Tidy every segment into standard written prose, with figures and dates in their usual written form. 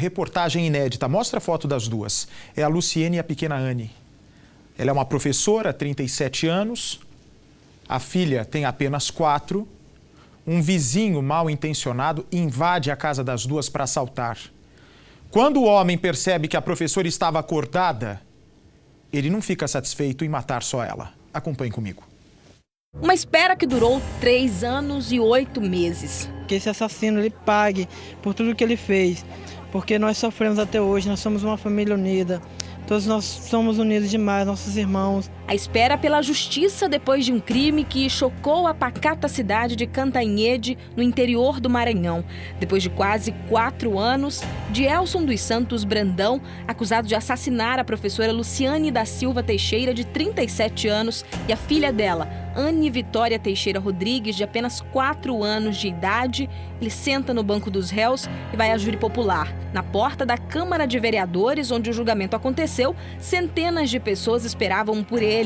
reportagem inédita. Mostra a foto das duas. É a Luciene e a pequena Anne. Ela é uma professora, 37 anos. A filha tem apenas 4. Um vizinho mal intencionado invade a casa das duas para assaltar. Quando o homem percebe que a professora estava acordada, ele não fica satisfeito em matar só ela. Acompanhe comigo. Uma espera que durou 3 anos e 8 meses. Que esse assassino ele pague por tudo que ele fez, porque nós sofremos até hoje, nós somos uma família unida. Todos nós somos unidos demais, nossos irmãos. A espera pela justiça depois de um crime que chocou a pacata cidade de Cantanhede, no interior do Maranhão. Depois de quase 4 anos, Dielson dos Santos Brandão, acusado de assassinar a professora Luciane da Silva Teixeira, de 37 anos, e a filha dela, Anne Vitória Teixeira Rodrigues, de apenas 4 anos de idade, ele senta no banco dos réus e vai à júri popular. Na porta da Câmara de Vereadores, onde o julgamento aconteceu, centenas de pessoas esperavam por ele.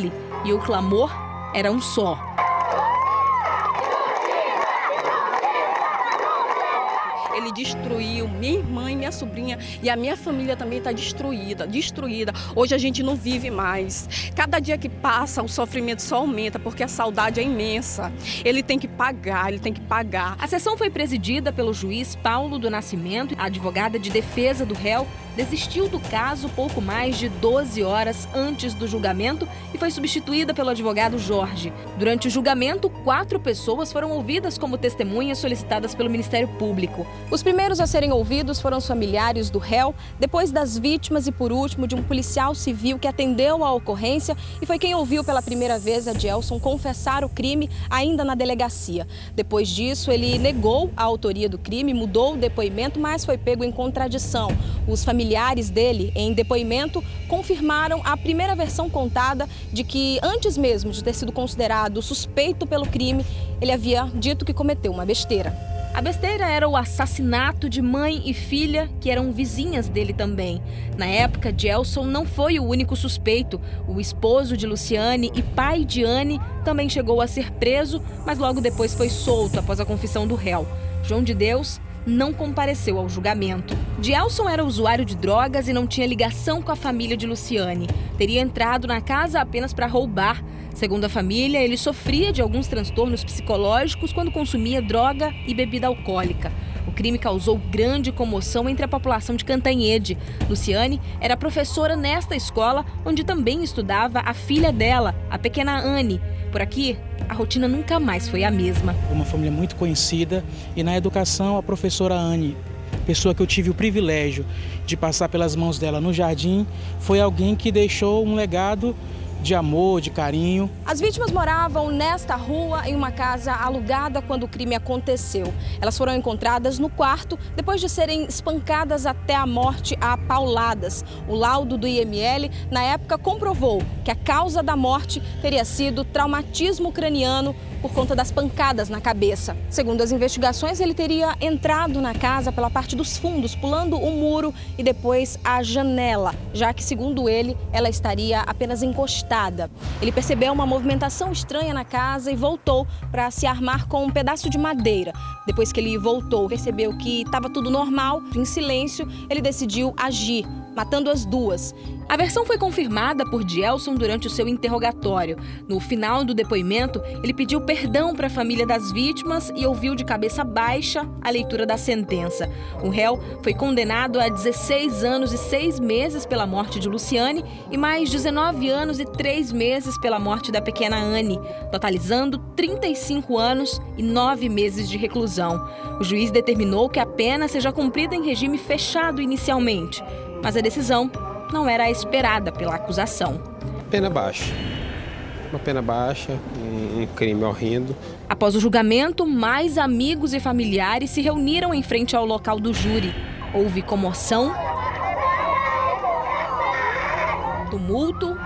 E o clamor era um só. Ele destruiu minha irmã e minha sobrinha, e a minha família também está destruída. Hoje a gente não vive mais. Cada dia que passa, o sofrimento só aumenta, porque a saudade é imensa. Ele tem que pagar. A sessão foi presidida pelo juiz Paulo do Nascimento. A advogada de defesa do réu desistiu do caso pouco mais de 12 horas antes do julgamento e foi substituída pelo advogado Jorge. Durante o julgamento, 4 pessoas foram ouvidas como testemunhas solicitadas pelo Ministério Público. Os primeiros a serem ouvidos foram os familiares do réu, depois das vítimas e, por último, de um policial civil que atendeu à ocorrência e foi quem ouviu pela primeira vez a Dielson confessar o crime ainda na delegacia. Depois disso, ele negou a autoria do crime, mudou o depoimento, mas foi pego em contradição. Os familiares dele, em depoimento, confirmaram a primeira versão contada de que, antes mesmo de ter sido considerado suspeito pelo crime, ele havia dito que cometeu uma besteira. A besteira era o assassinato de mãe e filha, que eram vizinhas dele também. Na época, Dielson não foi o único suspeito. O esposo de Luciane e pai de Anne também chegou a ser preso, mas logo depois foi solto após a confissão do réu. João de Deus não compareceu ao julgamento. Dielson era usuário de drogas e não tinha ligação com a família de Luciane. Teria entrado na casa apenas para roubar. Segundo a família, ele sofria de alguns transtornos psicológicos quando consumia droga e bebida alcoólica. O crime causou grande comoção entre a população de Cantanhede. Luciane era professora nesta escola, onde também estudava a filha dela, a pequena Anne. Por aqui, a rotina nunca mais foi a mesma. Uma família muito conhecida e na educação a professora Anne, pessoa que eu tive o privilégio de passar pelas mãos dela no jardim, foi alguém que deixou um legado de amor, de carinho. As vítimas moravam nesta rua em uma casa alugada quando o crime aconteceu. Elas foram encontradas no quarto depois de serem espancadas até a morte a pauladas. O laudo do IML, na época, comprovou que a causa da morte teria sido traumatismo craniano por conta das pancadas na cabeça. Segundo as investigações, ele teria entrado na casa pela parte dos fundos, pulando o muro e depois a janela, já que, segundo ele, ela estaria apenas encostada. Ele percebeu uma movimentação estranha na casa e voltou para se armar com um pedaço de madeira. Depois que ele voltou, percebeu que estava tudo normal, em silêncio, ele decidiu agir, matando as duas. A versão foi confirmada por Dielson durante o seu interrogatório. No final do depoimento, ele pediu perdão para a família das vítimas e ouviu de cabeça baixa a leitura da sentença. O réu foi condenado a 16 anos e 6 meses pela morte de Luciane e mais 19 anos e 3 meses pela morte da pequena Anne, totalizando 35 anos e 9 meses de reclusão. O juiz determinou que a pena seja cumprida em regime fechado inicialmente, mas a decisão não era a esperada pela acusação. Pena baixa. Uma pena baixa, um crime horrendo. Após o julgamento, mais amigos e familiares se reuniram em frente ao local do júri. Houve comoção, tumulto.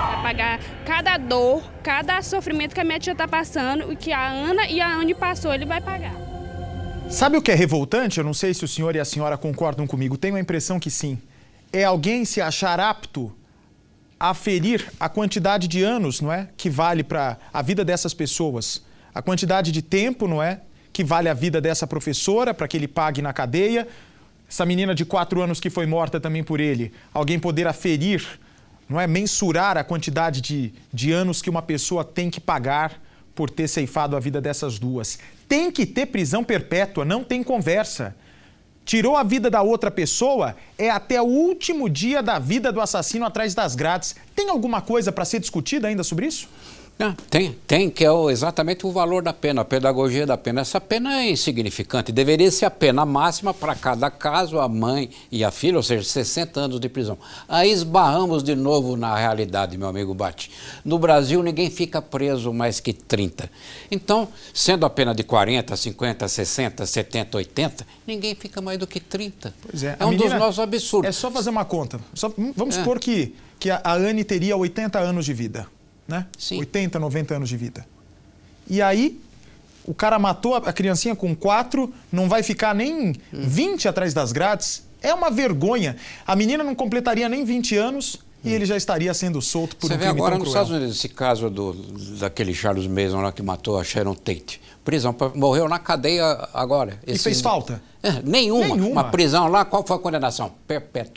Vai pagar cada dor, cada sofrimento que a minha tia está passando, e que a Ana e a Anne passou, ele vai pagar. Sabe o que é revoltante? Eu não sei se o senhor e a senhora concordam comigo. Tenho a impressão que sim. É alguém se achar apto a ferir a quantidade de anos, não é? Que vale para a vida dessas pessoas. A quantidade de tempo, não é? que vale a vida dessa professora para que ele pague na cadeia. Essa menina de 4 anos que foi morta também por ele. Alguém poder aferir, não é, mensurar a quantidade de anos que uma pessoa tem que pagar por ter ceifado a vida dessas duas. Tem que ter prisão perpétua, não tem conversa. Tirou a vida da outra pessoa, é até o último dia da vida do assassino atrás das grades. Tem alguma coisa para ser discutida ainda sobre isso? Não, tem, que é exatamente o valor da pena, a pedagogia da pena. Essa pena é insignificante, deveria ser a pena máxima para cada caso, a mãe e a filha, ou seja, 60 anos de prisão. Aí esbarramos de novo na realidade, meu amigo Bate. No Brasil, ninguém fica preso mais que 30. Então, sendo a pena de 40, 50, 60, 70, 80, ninguém fica mais do que 30. Pois é. É um dos nossos absurdos. É só fazer uma conta. Vamos supor que a Anne teria 80 anos de vida. Né? Sim. 80, 90 anos de vida. E aí, o cara matou a criancinha com 4, não vai ficar nem 20 atrás das grades. É uma vergonha. A menina não completaria nem 20 anos e ele já estaria sendo solto por um crime tão cruel. Você vê agora nos Estados Unidos esse caso daquele Charles Manson lá que matou a Sharon Tate. Prisão, morreu na cadeia agora. E fez falta? Nenhuma. Uma prisão lá, qual foi a condenação? Perpétua.